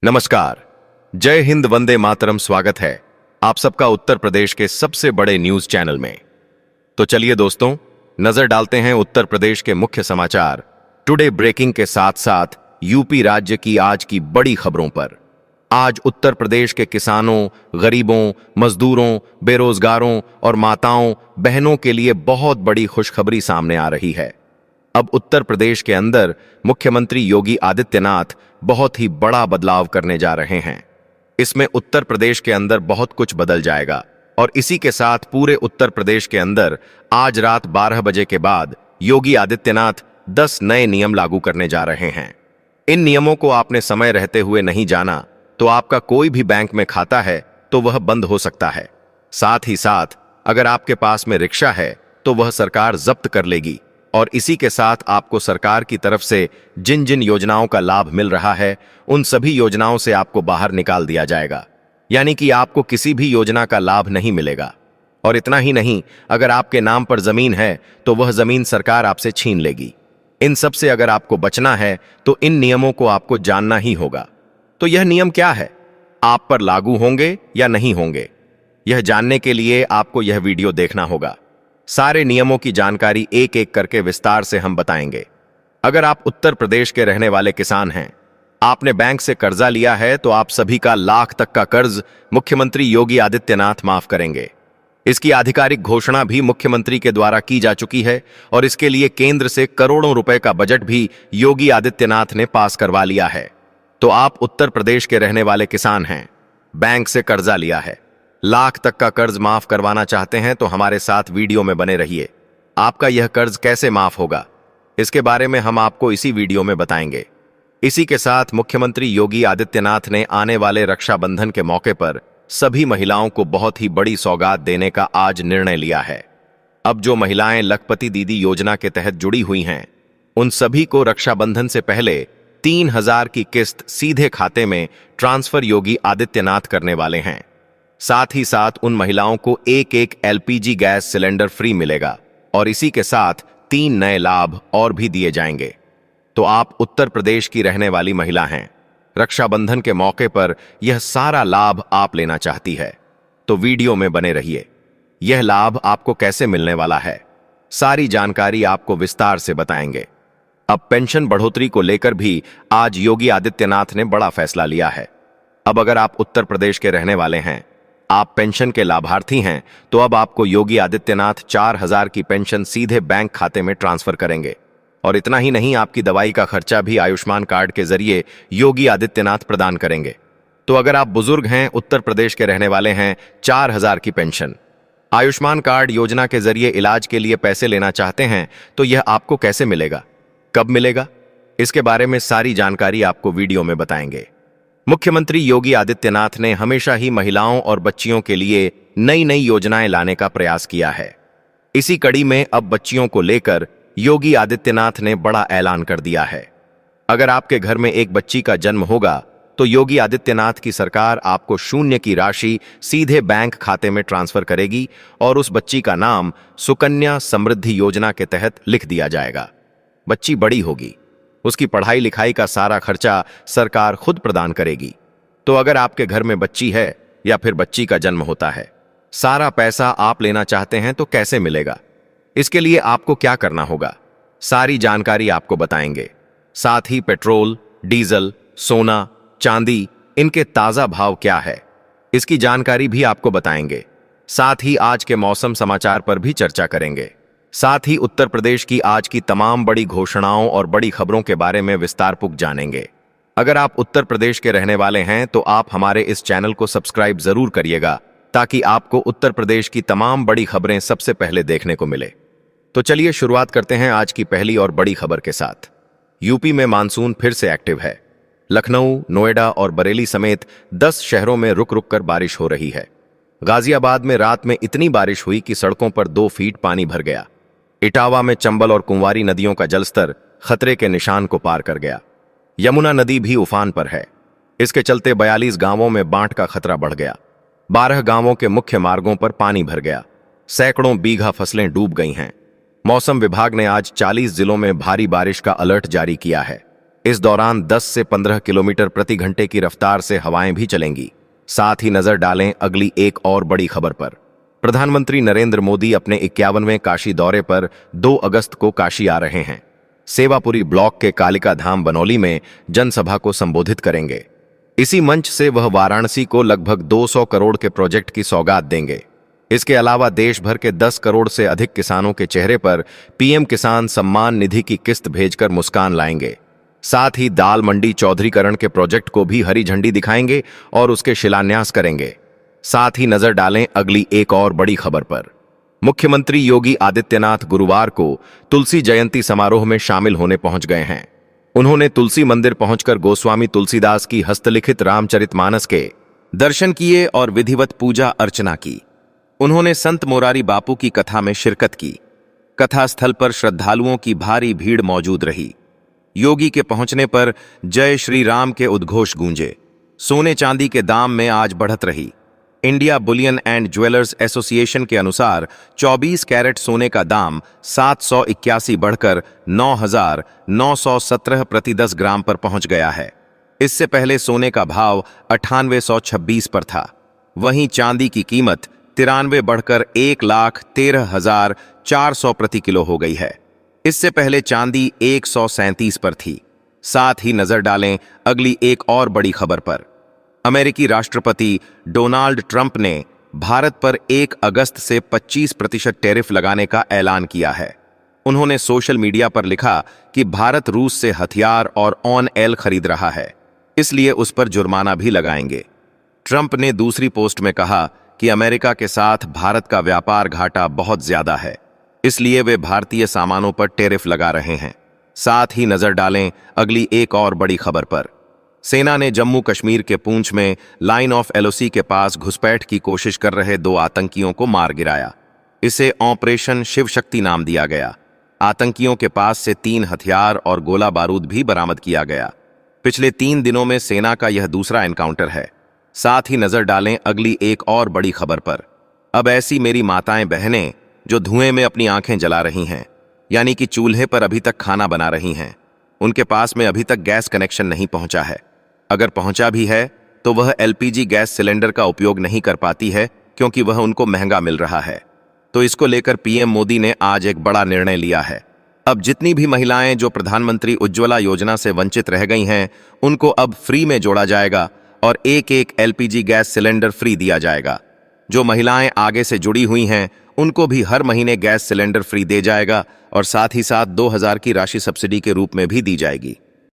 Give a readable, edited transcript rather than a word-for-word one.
नमस्कार। जय हिंद, वंदे मातरम। स्वागत है आप सबका उत्तर प्रदेश के सबसे बड़े न्यूज चैनल में। तो चलिए दोस्तों, नजर डालते हैं उत्तर प्रदेश के मुख्य समाचार टुडे ब्रेकिंग के साथ साथ यूपी राज्य की आज की बड़ी खबरों पर। आज उत्तर प्रदेश के किसानों, गरीबों, मजदूरों, बेरोजगारों और माताओं बहनों के लिए बहुत बड़ी खुशखबरी सामने आ रही है। अब उत्तर प्रदेश के अंदर मुख्यमंत्री योगी आदित्यनाथ बहुत ही बड़ा बदलाव करने जा रहे हैं। इसमें उत्तर प्रदेश के अंदर बहुत कुछ बदल जाएगा और इसी के साथ पूरे उत्तर प्रदेश के अंदर आज रात 12 बजे के बाद योगी आदित्यनाथ 10 नए नियम लागू करने जा रहे हैं। इन नियमों को आपने समय रहते हुए नहीं जाना तो आपका कोई भी बैंक में खाता है तो वह बंद हो सकता है। साथ ही साथ अगर आपके पास में रिक्शा है तो वह सरकार जब्त कर लेगी और इसी के साथ आपको सरकार की तरफ से जिन जिन योजनाओं का लाभ मिल रहा है उन सभी योजनाओं से आपको बाहर निकाल दिया जाएगा, यानी कि आपको किसी भी योजना का लाभ नहीं मिलेगा। और इतना ही नहीं, अगर आपके नाम पर जमीन है तो वह जमीन सरकार आपसे छीन लेगी। इन सब से अगर आपको बचना है तो इन नियमों को आपको जानना ही होगा। तो यह नियम क्या है, आप पर लागू होंगे या नहीं होंगे, यह जानने के लिए आपको यह वीडियो देखना होगा। सारे नियमों की जानकारी एक एक करके विस्तार से हम बताएंगे। अगर आप उत्तर प्रदेश के रहने वाले किसान हैं, आपने बैंक से कर्जा लिया है तो आप सभी का लाख तक का कर्ज मुख्यमंत्री योगी आदित्यनाथ माफ करेंगे। इसकी आधिकारिक घोषणा भी मुख्यमंत्री के द्वारा की जा चुकी है और इसके लिए केंद्र से करोड़ों रुपए का बजट भी योगी आदित्यनाथ ने पास करवा लिया है। तो आप उत्तर प्रदेश के रहने वाले किसान हैं, बैंक से कर्जा लिया है, लाख तक का कर्ज माफ करवाना चाहते हैं तो हमारे साथ वीडियो में बने रहिए। आपका यह कर्ज कैसे माफ होगा, इसके बारे में हम आपको इसी वीडियो में बताएंगे। इसी के साथ मुख्यमंत्री योगी आदित्यनाथ ने आने वाले रक्षाबंधन के मौके पर सभी महिलाओं को बहुत ही बड़ी सौगात देने का आज निर्णय लिया है। अब जो महिलाएं लखपति दीदी योजना के तहत जुड़ी हुई हैं, उन सभी को रक्षाबंधन से पहले 3,000 की किस्त सीधे खाते में ट्रांसफर योगी आदित्यनाथ करने वाले हैं। साथ ही साथ उन महिलाओं को एक एलपीजी गैस सिलेंडर फ्री मिलेगा और इसी के साथ 3 नए लाभ और भी दिए जाएंगे। तो आप उत्तर प्रदेश की रहने वाली महिला हैं, रक्षाबंधन के मौके पर यह सारा लाभ आप लेना चाहती है तो वीडियो में बने रहिए। यह लाभ आपको कैसे मिलने वाला है, सारी जानकारी आपको विस्तार से बताएंगे। अब पेंशन बढ़ोतरी को लेकर भी आज योगी आदित्यनाथ ने बड़ा फैसला लिया है। अब अगर आप उत्तर प्रदेश के रहने वाले हैं, आप पेंशन के लाभार्थी हैं, तो अब आपको योगी आदित्यनाथ 4,000 की पेंशन सीधे बैंक खाते में ट्रांसफर करेंगे। और इतना ही नहीं, आपकी दवाई का खर्चा भी आयुष्मान कार्ड के जरिए योगी आदित्यनाथ प्रदान करेंगे। तो अगर आप बुजुर्ग हैं, उत्तर प्रदेश के रहने वाले हैं, 4,000 की पेंशन, आयुष्मान कार्ड योजना के जरिए इलाज के लिए पैसे लेना चाहते हैं तो यह आपको कैसे मिलेगा, कब मिलेगा, इसके बारे में सारी जानकारी आपको वीडियो में बताएंगे। मुख्यमंत्री योगी आदित्यनाथ ने हमेशा ही महिलाओं और बच्चियों के लिए नई नई योजनाएं लाने का प्रयास किया है। इसी कड़ी में अब बच्चियों को लेकर योगी आदित्यनाथ ने बड़ा ऐलान कर दिया है। अगर आपके घर में एक बच्ची का जन्म होगा तो योगी आदित्यनाथ की सरकार आपको 0 की राशि सीधे बैंक खाते में ट्रांसफर करेगी और उस बच्ची का नाम सुकन्या समृद्धि योजना के तहत लिख दिया जाएगा। बच्ची बड़ी होगी, उसकी पढ़ाई लिखाई का सारा खर्चा सरकार खुद प्रदान करेगी। तो अगर आपके घर में बच्ची है या फिर बच्ची का जन्म होता है, सारा पैसा आप लेना चाहते हैं तो कैसे मिलेगा, इसके लिए आपको क्या करना होगा, सारी जानकारी आपको बताएंगे। साथ ही पेट्रोल, डीजल, सोना, चांदी, इनके ताजा भाव क्या है, इसकी जानकारी भी आपको बताएंगे। साथ ही आज के मौसम समाचार पर भी चर्चा करेंगे। साथ ही उत्तर प्रदेश की आज की तमाम बड़ी घोषणाओं और बड़ी खबरों के बारे में विस्तारपूर्वक जानेंगे। अगर आप उत्तर प्रदेश के रहने वाले हैं तो आप हमारे इस चैनल को सब्सक्राइब जरूर करिएगा ताकि आपको उत्तर प्रदेश की तमाम बड़ी खबरें सबसे पहले देखने को मिले। तो चलिए शुरुआत करते हैं आज की पहली और बड़ी खबर के साथ। यूपी में मानसून फिर से एक्टिव है। लखनऊ, नोएडा और बरेली समेत 10 शहरों में रुक रुक कर बारिश हो रही है। गाजियाबाद में रात में इतनी बारिश हुई कि सड़कों पर 2 फीट पानी भर गया। इटावा में चंबल और कुंवारी नदियों का जलस्तर खतरे के निशान को पार कर गया। यमुना नदी भी उफान पर है। इसके चलते 42 गांवों में बाढ़ का खतरा बढ़ गया। 12 गांवों के मुख्य मार्गों पर पानी भर गया। सैकड़ों बीघा फसलें डूब गई हैं। मौसम विभाग ने आज 40 जिलों में भारी बारिश का अलर्ट जारी किया है। इस दौरान 10 से 15 किलोमीटर प्रति घंटे की रफ्तार से हवाएं भी चलेंगी। साथ ही नजर डालें अगली एक और बड़ी खबर पर। प्रधानमंत्री नरेंद्र मोदी अपने 51वें काशी दौरे पर 2 अगस्त को काशी आ रहे हैं। सेवापुरी ब्लॉक के कालिका धाम बनौली में जनसभा को संबोधित करेंगे। इसी मंच से वह वाराणसी को लगभग 200 करोड़ के प्रोजेक्ट की सौगात देंगे। इसके अलावा देश भर के 10 करोड़ से अधिक किसानों के चेहरे पर पीएम किसान सम्मान निधि की किस्त भेजकर मुस्कान लाएंगे। साथ ही दाल मंडी चौधरीकरण के प्रोजेक्ट को भी हरी झंडी दिखाएंगे और उसके शिलान्यास करेंगे। साथ ही नजर डालें अगली एक और बड़ी खबर पर। मुख्यमंत्री योगी आदित्यनाथ गुरुवार को तुलसी जयंती समारोह में शामिल होने पहुंच गए हैं। उन्होंने तुलसी मंदिर पहुंचकर गोस्वामी तुलसीदास की हस्तलिखित रामचरितमानस के दर्शन किए और विधिवत पूजा अर्चना की। उन्होंने संत मोरारी बापू की कथा में शिरकत की। कथा स्थल पर श्रद्धालुओं की भारी भीड़ मौजूद रही। योगी के पहुंचने पर जय श्री राम के उद्घोष गूंजे। सोने चांदी के दाम में आज बढ़त रही। India Boolean and jewellers association के अनुसार 24 कैरेट सोने का दाम 781 बढ़कर 9,917 प्रति 10 ग्राम पर पहुंच गया है। इससे पहले सोने का भाव 9826 पर था। वहीं चांदी की कीमत 93 बढ़कर 1,13,400 प्रति किलो हो गई है। इससे पहले चांदी 137 पर थी। साथ ही नजर डालें अगली एक और बड़ी खबर पर। अमेरिकी राष्ट्रपति डोनाल्ड ट्रंप ने भारत पर 1 अगस्त से 25% टैरिफ लगाने का ऐलान किया है। उन्होंने सोशल मीडिया पर लिखा कि भारत रूस से हथियार और ऑन-ऑयल खरीद रहा है, इसलिए उस पर जुर्माना भी लगाएंगे। ट्रंप ने दूसरी पोस्ट में कहा कि अमेरिका के साथ भारत का व्यापार घाटा बहुत ज्यादा है, इसलिए वे भारतीय सामानों पर टैरिफ लगा रहे हैं। साथ ही नजर डालें अगली एक और बड़ी खबर पर। सेना ने जम्मू कश्मीर के पूंछ में लाइन ऑफ एलओसी के पास घुसपैठ की कोशिश कर रहे 2 आतंकियों को मार गिराया। इसे ऑपरेशन शिव शक्ति नाम दिया गया। आतंकियों के पास से 3 हथियार और गोला बारूद भी बरामद किया गया। पिछले 3 दिनों में सेना का यह दूसरा एनकाउंटर है। साथ ही नजर डालें अगली एक और बड़ी खबर पर। अब ऐसी मेरी माताएं बहनें जो धुएं में अपनी आंखें जला रही हैं, यानी कि चूल्हे पर अभी तक खाना बना रही हैं, उनके पास में अभी तक गैस कनेक्शन नहीं पहुंचा है। अगर पहुंचा भी है तो वह एलपीजी गैस सिलेंडर का उपयोग नहीं कर पाती है, क्योंकि वह उनको महंगा मिल रहा है। तो इसको लेकर पीएम मोदी ने आज एक बड़ा निर्णय लिया है। अब जितनी भी महिलाएं जो प्रधानमंत्री उज्ज्वला योजना से वंचित रह गई हैं, उनको अब फ्री में जोड़ा जाएगा और एक एलपीजी गैस सिलेंडर फ्री दिया जाएगा। जो महिलाएं आगे से जुड़ी हुई हैं, उनको भी हर महीने गैस सिलेंडर फ्री दे जाएगा और साथ ही साथ 2000 की राशि सब्सिडी के रूप में भी दी जाएगी।